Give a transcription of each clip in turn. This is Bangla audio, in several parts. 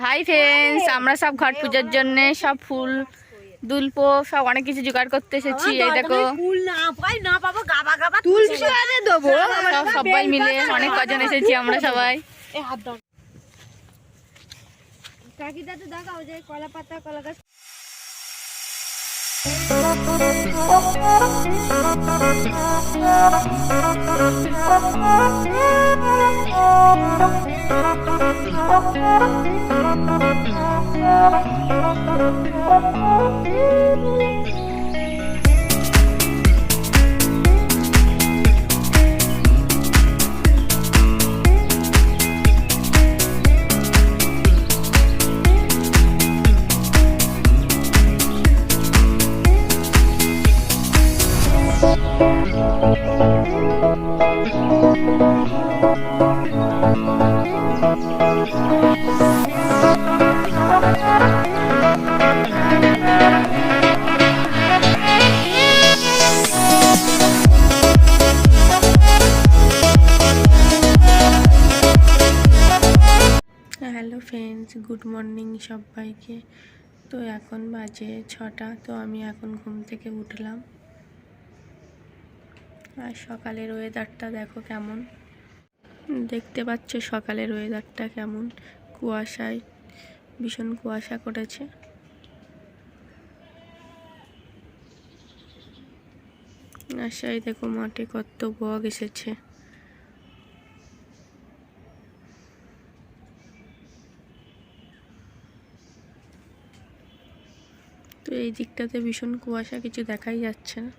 হাই ফ্রেন্ডস, আমরা সব ঘট পূজার জন্য সব ফুল দুলপো সব অনেক কিছু জোগাড় করতে এসেছি। এই দেখো সব সবাই মিলে অনেক কজন এসেছি আমরা সবাই। কাকিটা তো দেখাও যে কলা পাতা কলা গাছ। হ্যালো ফ্রেন্ডস, গুড মর্নিং সবাইকে। তো এখন বাজে 6টা। তো আমি এখন ঘুম থেকে উঠলাম। আর সকালের ওয়েদারটা দেখো কেমন, দেখতে পাচ্ছ সকালের ওয়েদারটা কেমন, কুয়াশায় ভীষণ কুয়াশা করেছে। আশায় দেখো মাঠে কত বক এসেছে। তো এই দিকটাতে ভীষণ কুয়াশা, কিছু দেখাই যাচ্ছে না।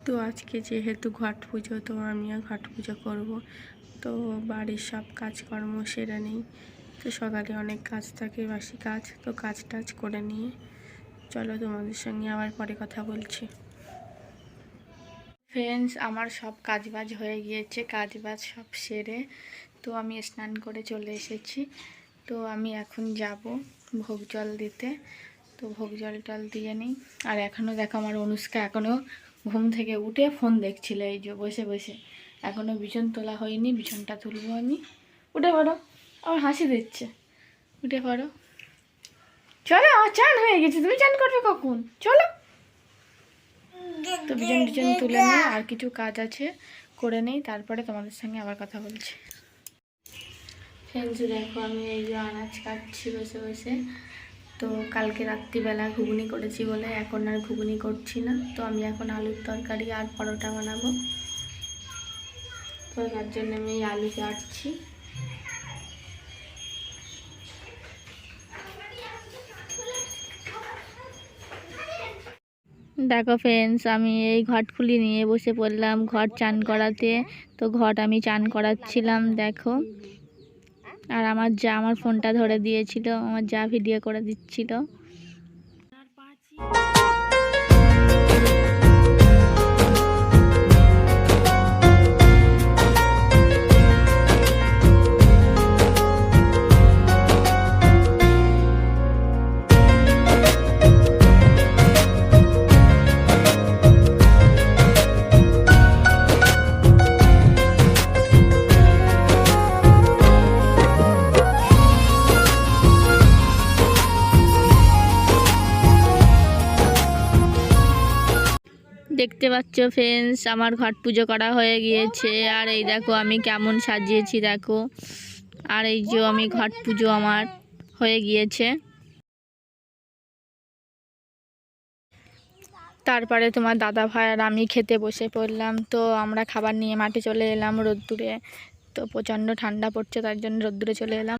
তো আজকে যেহেতু ঘট পুজো, তো আমিও ঘট পুজো করব। তো বাড়ির সব কাজকর্ম সেরে নিই। তো সকালে অনেক কাজ থাকে, বাসি কাজ, তো কাজ টাজ করে নিয়ে চলো তোমাদের সঙ্গে আবার পরে কথা বলছি। ফ্রেন্ডস, আমার সব কাজবাজ হয়ে গিয়েছে, কাজবাজ সব সেরে তো আমি স্নান করে চলে এসেছি। তো আমি এখন যাব ভোগ জল দিতে। তো ভোগ জল টল দিয়ে নিই। আর এখনও দেখো আমার অনুষ্কা এখনও ঘুম থেকে উঠে ফোন দেখছিল, এই যে বসে বসে। এখনও বিছন তোলা হয়নি, বিছনটা তুলবো আমি। উঠে পড়ো, আমার হাসি দিচ্ছে। উঠে পড়ো, চলো, আমার চান হয়ে গেছে, তুমি চান করবে কখন? চলো। তো বিছন টিছন তুলে নিই, আর কিছু কাজ আছে করে নেই, তারপরে তোমাদের সঙ্গে আবার কথা বলছি। ফ্রেন্ডস দেখো, আমি এই যে আনাজ কাটছি বসে বসে। তো কালকে রাত্রিবেলা ঘুগনি করেছি বলে এখন আর ঘুগনি করছি না। তো আমি এখন আলুর তরকারি আর পরোটা বানাবো। তো তার জন্য আমি এই আলু কাটছি। দেখো ফ্রেন্ডস, আমি এই ঘট খুলি নিয়ে বসে পড়লাম ঘট চান করাতে। তো ঘট আমি চান করাচ্ছিলাম দেখো। আর আমার যা আমার ফোনটা ধরে দিয়েছিল, আমার যা ভিডিও করে দিচ্ছিল। দেখতে পাচ্ছ ফ্রেন্ডস, আমার ঘট পুজো করা হয়ে গিয়েছে। আর এই দেখো আমি কেমন সাজিয়েছি দেখো। আর এই যে আমি ঘট পুজো আমার হয়ে গিয়েছে। তারপরে তোমার দাদা ভাই আর আমি খেতে বসে পড়লাম। তো আমরা খাবার নিয়ে মাঠে চলে এলাম রোদ্দুরে। তো প্রচণ্ড ঠান্ডা পড়ছে, তার জন্য রোদ্দুরে চলে এলাম।